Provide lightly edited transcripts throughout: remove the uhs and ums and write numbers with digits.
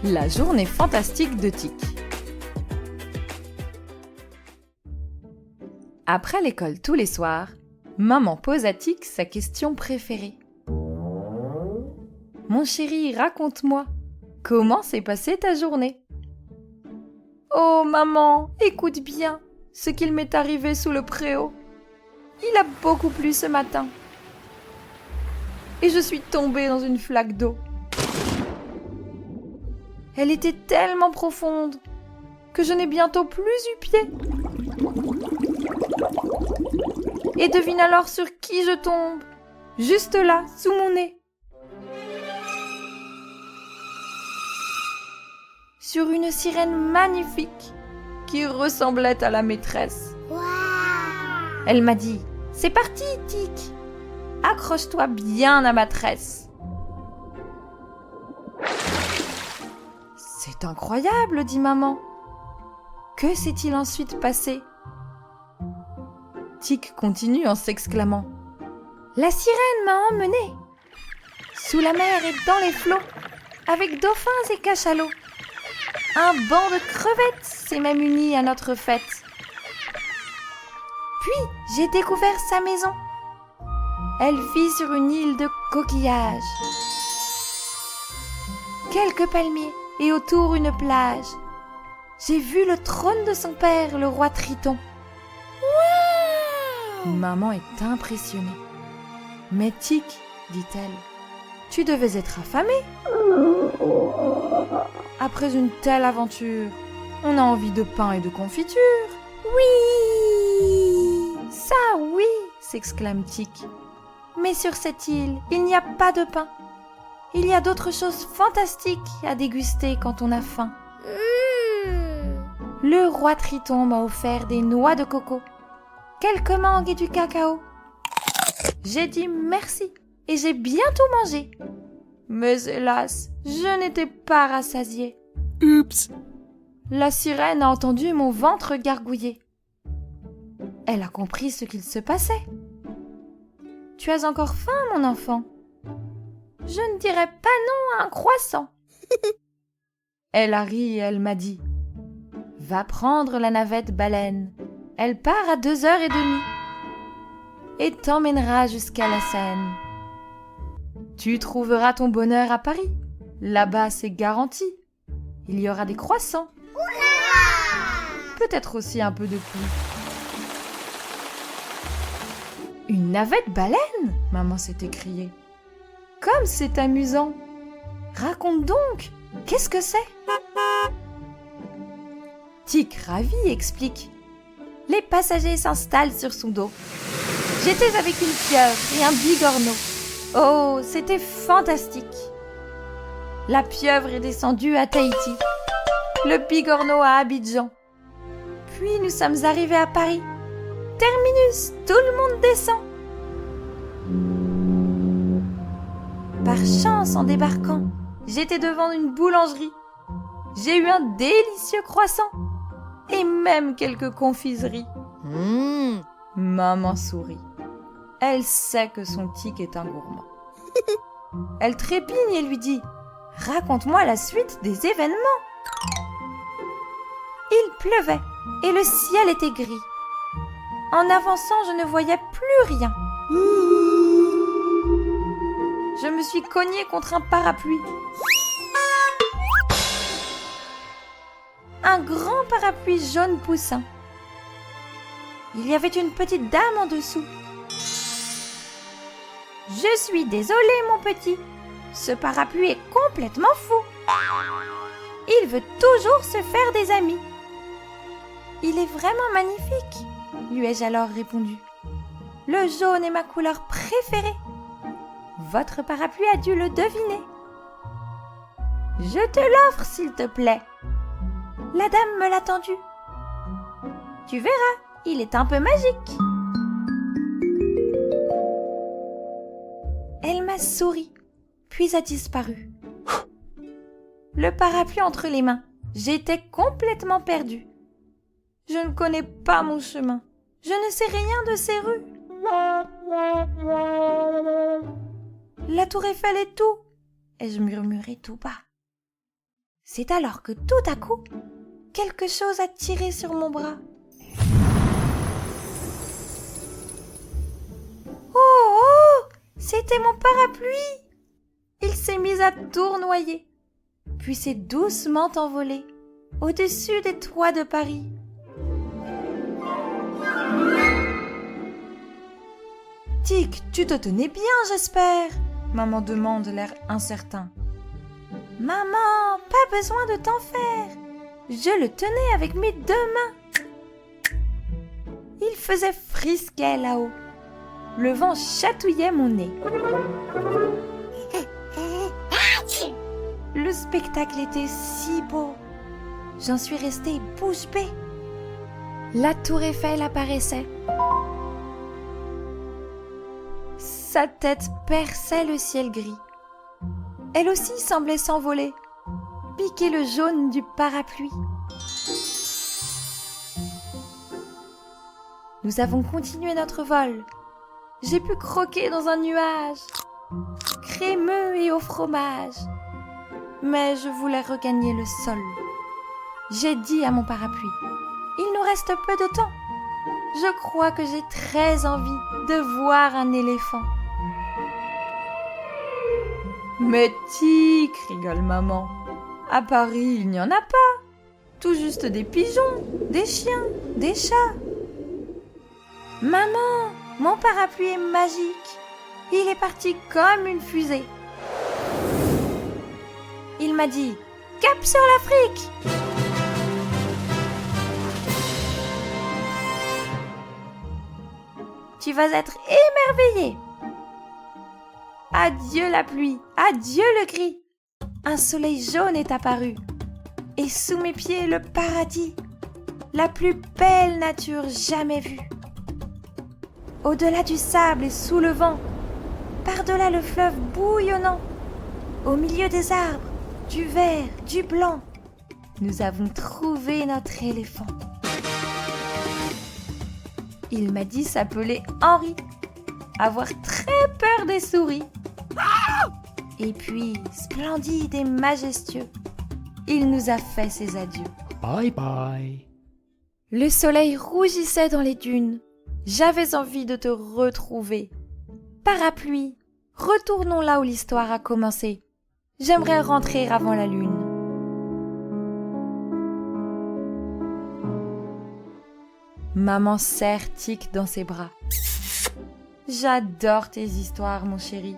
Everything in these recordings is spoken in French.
La journée fantastique de Tic. Après l'école tous les soirs, maman pose à Tic sa question préférée. Mon chéri, raconte-moi, comment s'est passée ta journée ? Oh maman, écoute bien ce qu'il m'est arrivé sous le préau. Il a beaucoup plu ce matin. Et je suis tombée dans une flaque d'eau. Elle était tellement profonde que je n'ai bientôt plus eu pied. Et devine alors sur qui je tombe, juste là, sous mon nez. Sur une sirène magnifique qui ressemblait à la maîtresse. Wow. Elle m'a dit « C'est parti, Tic, accroche-toi bien à ma tresse. » C'est incroyable, dit maman. Que s'est-il ensuite passé ? Tic continue en s'exclamant. La sirène m'a emmenée sous la mer et dans les flots, avec dauphins et cachalots. Un banc de crevettes s'est même uni à notre fête. Puis j'ai découvert sa maison. Elle vit sur une île de coquillages. Quelques palmiers et autour une plage. J'ai vu le trône de son père, le roi Triton. Wow. Maman est impressionnée. Mais Tic, dit-elle, tu devais être affamée. Après une telle aventure, on a envie de pain et de confiture. Oui. Ça oui, s'exclame Tic. Mais sur cette île, il n'y a pas de pain. Il y a d'autres choses fantastiques à déguster quand on a faim. Le roi Triton m'a offert des noix de coco, quelques mangues et du cacao. J'ai dit merci et j'ai bien tout mangé. Mais hélas, je n'étais pas rassasiée. Oups. La sirène a entendu mon ventre gargouiller. Elle a compris ce qu'il se passait. Tu as encore faim, mon enfant ? Je ne dirais pas non à un croissant. Elle a ri et elle m'a dit « Va prendre la navette baleine. Elle part à 2h30 et t'emmènera jusqu'à la Seine. Tu trouveras ton bonheur à Paris. Là-bas, c'est garanti. Il y aura des croissants. Peut-être aussi un peu de pluie. » Une navette baleine ? Maman s'est écriée. Comme c'est amusant. Raconte donc, qu'est-ce que c'est ? Tic, ravi, explique. Les passagers s'installent sur son dos. J'étais avec une pieuvre et un bigorneau. Oh, c'était fantastique. La pieuvre est descendue à Tahiti, le bigorneau à Abidjan. Puis nous sommes arrivés à Paris. Terminus, tout le monde descend. Par chance, en débarquant, j'étais devant une boulangerie. J'ai eu un délicieux croissant et même quelques confiseries. Maman sourit. Elle sait que son Tic est un gourmand. Elle trépigne et lui dit « Raconte-moi la suite des événements. » Il pleuvait et le ciel était gris. En avançant, je ne voyais plus rien. Je me suis cognée contre un parapluie. Un grand parapluie jaune poussin. Il y avait une petite dame en dessous. « Je suis désolée, mon petit. Ce parapluie est complètement fou. Il veut toujours se faire des amis. »« Il est vraiment magnifique, » lui ai-je alors répondu. « Le jaune est ma couleur préférée. Votre parapluie a dû le deviner. Je te l'offre, s'il te plaît. » La dame me l'a tendu. Tu verras, il est un peu magique. Elle m'a souri, puis a disparu. Le parapluie entre les mains, j'étais complètement perdue. Je ne connais pas mon chemin. Je ne sais rien de ces rues. La tour Eiffel et tout, ai-je murmuré tout bas. C'est alors que tout à coup, quelque chose a tiré sur mon bras. Oh, oh! C'était mon parapluie! Il s'est mis à tournoyer, puis s'est doucement envolé au-dessus des toits de Paris. Tic, tu te tenais bien, j'espère, maman demande l'air incertain. Maman, pas besoin de t'en faire. Je le tenais avec mes 2 mains. Il faisait frisquet là-haut. Le vent chatouillait mon nez. Le spectacle était si beau. J'en suis restée bouche bée. La tour Eiffel apparaissait. Sa tête perçait le ciel gris. Elle aussi semblait s'envoler, piquer le jaune du parapluie. Nous avons continué notre vol. J'ai pu croquer dans un nuage, crémeux et au fromage. Mais je voulais regagner le sol. J'ai dit à mon parapluie, il nous reste peu de temps. Je crois que j'ai très envie de voir un éléphant. Mais tic, rigole maman. À Paris, il n'y en a pas. Tout juste des pigeons, des chiens, des chats. Maman, mon parapluie est magique. Il est parti comme une fusée. Il m'a dit « Cap sur l'Afrique !» Tu vas être émerveillé. Adieu la pluie, adieu le gris. Un soleil jaune est apparu. Et sous mes pieds le paradis, la plus belle nature jamais vue. Au-delà du sable et sous le vent, par-delà le fleuve bouillonnant, au milieu des arbres, du vert, du blanc, nous avons trouvé notre éléphant. Il m'a dit s'appeler Henri, avoir très peur des souris. Et puis, splendide et majestueux, il nous a fait ses adieux. Bye bye. Le soleil rougissait dans les dunes. J'avais envie de te retrouver. Parapluie, retournons là où l'histoire a commencé. J'aimerais rentrer avant la lune. Maman serre Tic dans ses bras. J'adore tes histoires, mon chéri.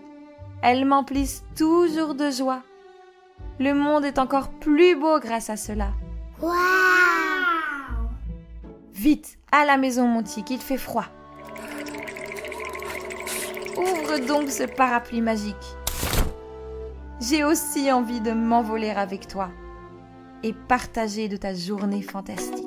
Elles m'emplissent toujours de joie. Le monde est encore plus beau grâce à cela. Waouh! Vite, à la maison, mon Tic, il fait froid. Ouvre donc ce parapluie magique. J'ai aussi envie de m'envoler avec toi et partager de ta journée fantastique.